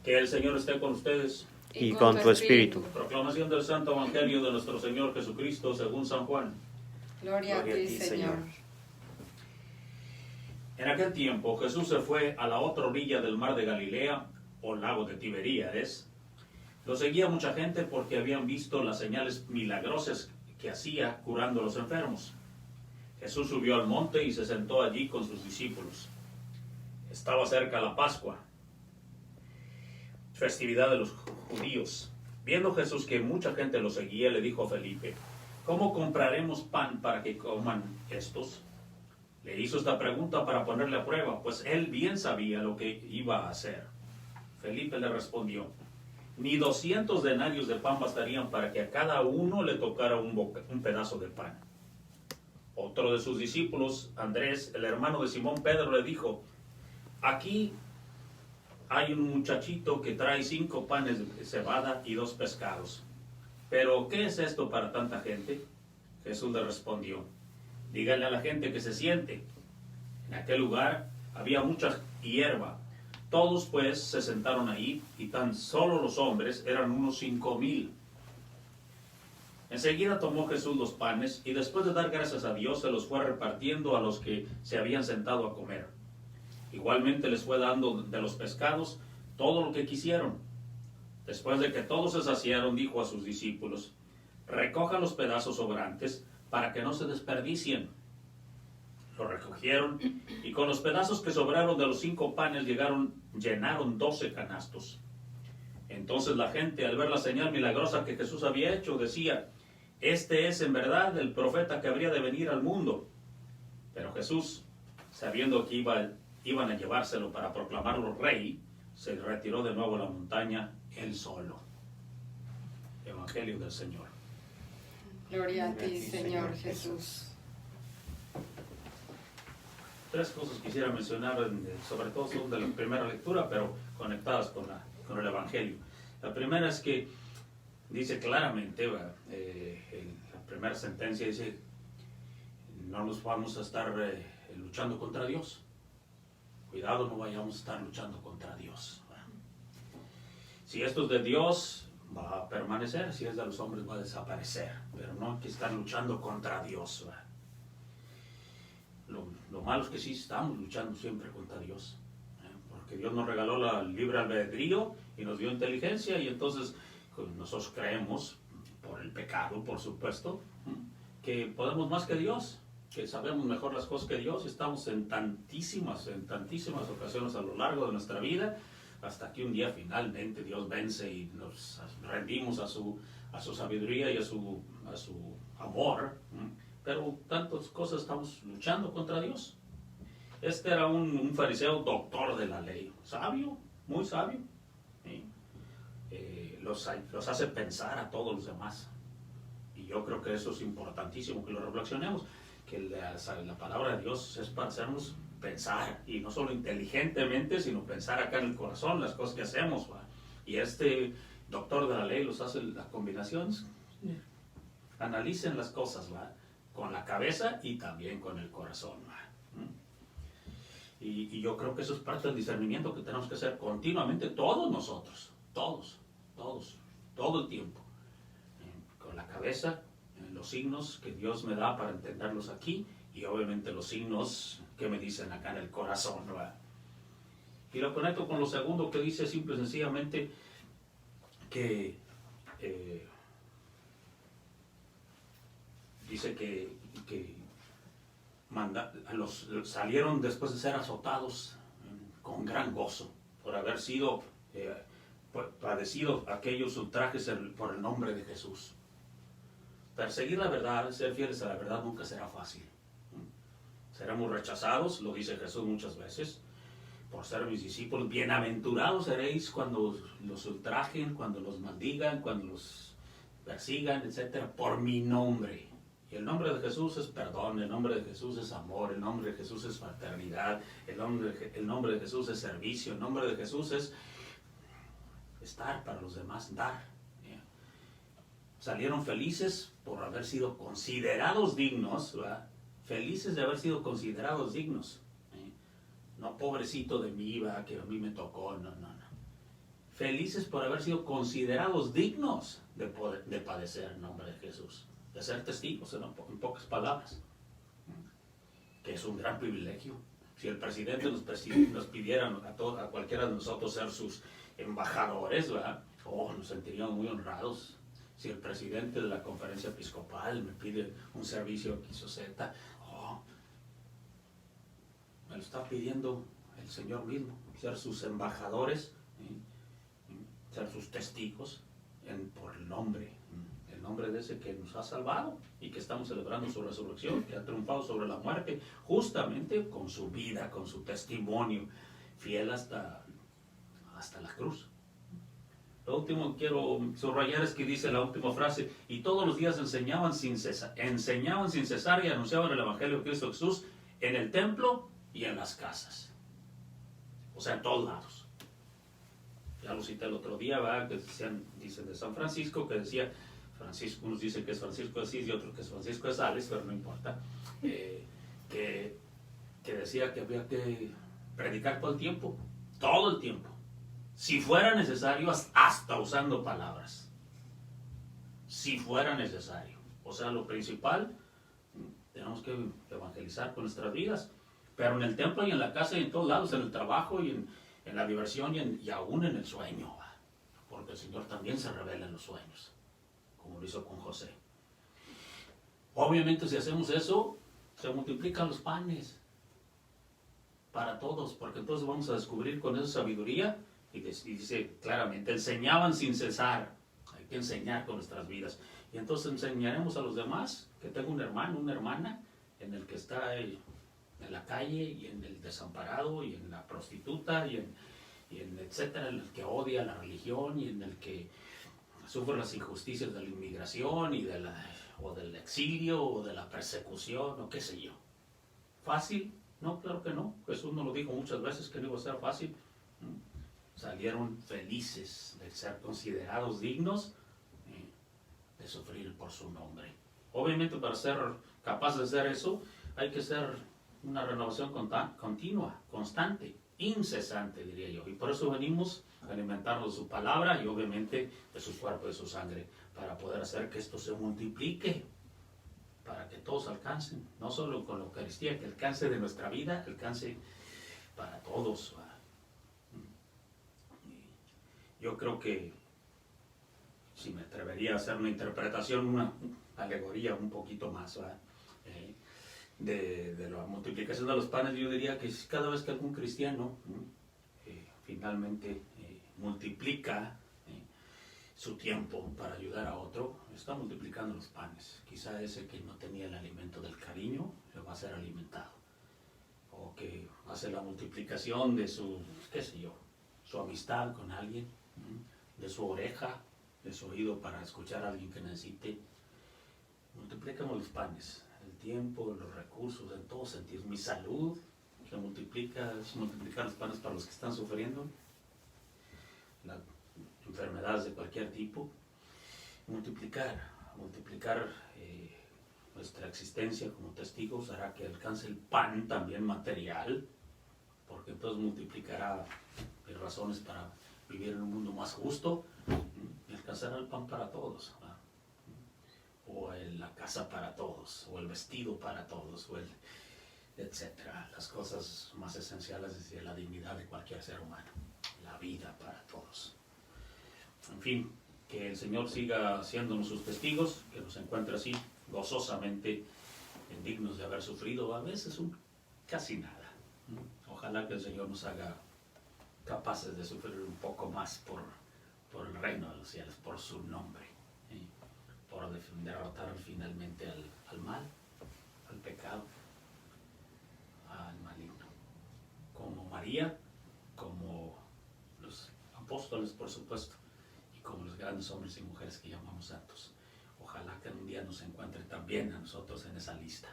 Que el Señor esté con ustedes. Y con tu espíritu. Proclamación del Santo Evangelio de nuestro Señor Jesucristo según San Juan. Gloria a ti, Señor. En aquel tiempo Jesús se fue a la otra orilla del mar de Galilea, o lago de Tiberíades. Lo seguía mucha gente porque habían visto las señales milagrosas que hacía curando a los enfermos. Jesús subió al monte y se sentó allí con sus discípulos. Estaba cerca la Pascua, festividad de los judíos. Viendo Jesús que mucha gente lo seguía, le dijo a Felipe: ¿cómo compraremos pan para que coman estos? Le hizo esta pregunta para ponerle a prueba, pues él bien sabía lo que iba a hacer. Felipe le respondió: ni 200 denarios de pan bastarían para que a cada uno le tocara un pedazo de pan. Otro de sus discípulos, Andrés, el hermano de Simón Pedro, le dijo: aquí hay un muchachito que trae 5 panes de cebada y 2 pescados. ¿Pero qué es esto para tanta gente? Jesús le respondió: díganle a la gente que se siente. En aquel lugar había mucha hierba. Todos pues se sentaron ahí, y tan solo los hombres eran unos 5,000. Enseguida tomó Jesús los panes, y después de dar gracias a Dios, se los fue repartiendo a los que se habían sentado a comer. Igualmente les fue dando de los pescados todo lo que quisieron. Después de que todos se saciaron, dijo a sus discípulos: recojan los pedazos sobrantes para que no se desperdicien. Lo recogieron, y con los pedazos que sobraron de los 5 panes llenaron 12 canastos. Entonces la gente, al ver la señal milagrosa que Jesús había hecho, decía: este es en verdad el profeta que habría de venir al mundo. Pero Jesús, sabiendo que iban a llevárselo para proclamarlo rey, se retiró de nuevo a la montaña él solo. Evangelio del Señor. Gloria a ti, Señor Jesús. 3 cosas quisiera mencionar, sobre todo son de la primera lectura, pero conectadas con el Evangelio. La primera es que dice claramente, la primera sentencia dice: no nos vamos a estar luchando contra Dios. Cuidado, no vayamos a estar luchando contra Dios. Si esto es de Dios, va a permanecer; si es de los hombres, va a desaparecer. Pero no hay que estar luchando contra Dios. Lo malo es que sí estamos luchando siempre contra Dios, porque Dios nos regaló el libre albedrío y nos dio inteligencia, y entonces nosotros creemos, por el pecado por supuesto, que podemos más que Dios, que sabemos mejor las cosas que Dios. Estamos en tantísimas ocasiones a lo largo de nuestra vida, hasta que un día finalmente Dios vence y nos rendimos a su sabiduría y a su amor. Pero tantas cosas estamos luchando contra Dios. Este era un fariseo doctor de la ley, sabio, muy sabio. Los hace pensar a todos los demás. Y yo creo que eso es importantísimo, que lo reflexionemos, que la palabra de Dios es para hacernos pensar, y no solo inteligentemente, sino pensar acá en el corazón las cosas que hacemos. Y este doctor de la ley los hace las combinaciones. Analicen las cosas, con la cabeza y también con el corazón. Y yo creo que eso es parte del discernimiento que tenemos que hacer continuamente, todos nosotros, todos, todo el tiempo. Con la cabeza, los signos que Dios me da para entenderlos aquí, y obviamente los signos que me dicen acá en el corazón. Y lo conecto con lo segundo, que dice simple y sencillamente que dice que salieron después de ser azotados con gran gozo por haber sido padecido aquellos ultrajes por el nombre de Jesús. Perseguir la verdad, ser fieles a la verdad, nunca será fácil. Seremos rechazados, lo dice Jesús muchas veces, por ser mis discípulos. Bienaventurados seréis cuando los ultrajen, cuando los maldigan, cuando los persigan, etc., por mi nombre. Y el nombre de Jesús es perdón, el nombre de Jesús es amor, el nombre de Jesús es fraternidad, el nombre de Jesús es servicio, el nombre de Jesús es estar para los demás, dar. Salieron felices por haber sido considerados dignos, ¿verdad? Felices de haber sido considerados dignos. No pobrecito de mí, ¿verdad? Que a mí me tocó, no. felices por haber sido considerados dignos de padecer en nombre de Jesús, de ser testigos en pocas palabras, que es un gran privilegio. Si el presidente nos pidiera a cualquiera de nosotros ser sus embajadores, ¿verdad? Nos sentiríamos muy honrados. Si el presidente de la conferencia episcopal me pide un servicio X o Z, me lo está pidiendo el Señor mismo, ser sus embajadores, ser sus testigos por el nombre de ese que nos ha salvado y que estamos celebrando su resurrección, que ha triunfado sobre la muerte, justamente con su vida, con su testimonio, fiel hasta la cruz. Lo último que quiero subrayar es que dice la última frase: y todos los días enseñaban sin cesar y anunciaban el Evangelio de Cristo Jesús en el templo y en las casas. O sea, en todos lados. Ya lo cité el otro día, ¿verdad? Que dicen de San Francisco, que decía, Francisco, unos dicen que es Francisco de Asís y otros que es Francisco de Sales, pero no importa, que decía que había que predicar todo el tiempo, si fuera necesario, hasta usando palabras, si fuera necesario. O sea, lo principal, tenemos que evangelizar con nuestras vidas, pero en el templo y en la casa y en todos lados, en el trabajo y en la diversión y aún en el sueño, porque el Señor también se revela en los sueños, como lo hizo con José. Obviamente, si hacemos eso, se multiplican los panes para todos, porque entonces vamos a descubrir con esa sabiduría, y dice claramente, enseñaban sin cesar. Hay que enseñar con nuestras vidas, y entonces enseñaremos a los demás que tengo un hermano, una hermana, en el que está en la calle, y en el desamparado, y en la prostituta, y en etcétera, en el que odia la religión, y en el que sufre las injusticias de la inmigración, o del exilio, o de la persecución, o qué sé yo. ¿Fácil? No, claro que no. Jesús nos lo dijo muchas veces que no iba a ser fácil. Salieron felices de ser considerados dignos de sufrir por su nombre. Obviamente, para ser capaz de hacer eso, hay que ser una renovación continua, constante, incesante, diría yo. Y por eso venimos a alimentarnos de su palabra y obviamente de su cuerpo y de su sangre, para poder hacer que esto se multiplique, para que todos alcancen, no solo con la Eucaristía, que alcance de nuestra vida, alcance para todos. Yo creo que, si me atrevería a hacer una interpretación, una alegoría un poquito más, de la multiplicación de los panes, yo diría que cada vez que algún cristiano finalmente multiplica su tiempo para ayudar a otro, está multiplicando los panes. Quizá ese que no tenía el alimento del cariño le va a ser alimentado, o que hace la multiplicación de su, qué sé yo, su amistad con alguien, de su oreja, de su oído para escuchar a alguien que necesite. Multiplicamos los panes, el tiempo, los recursos, en todos sentidos. Mi salud, que es multiplicar los panes para los que están sufriendo, las enfermedades de cualquier tipo. Multiplicar nuestra existencia como testigos hará que alcance el pan también material, porque entonces multiplicará mis razones para vivir en un mundo más justo y alcanzará el pan para todos, o la casa para todos, o el vestido para todos, o etcétera, las cosas más esenciales de la dignidad de cualquier ser humano, la vida para todos. En fin, que el Señor siga haciéndonos sus testigos, que nos encuentre así gozosamente dignos de haber sufrido a veces casi nada. Ojalá que el Señor nos haga capaces de sufrir un poco más por el reino de los cielos, por su nombre, por derrotar finalmente al mal, al pecado, al maligno. Como María, como los apóstoles, por supuesto, y como los grandes hombres y mujeres que llamamos santos. Ojalá que un día nos encuentre también a nosotros en esa lista.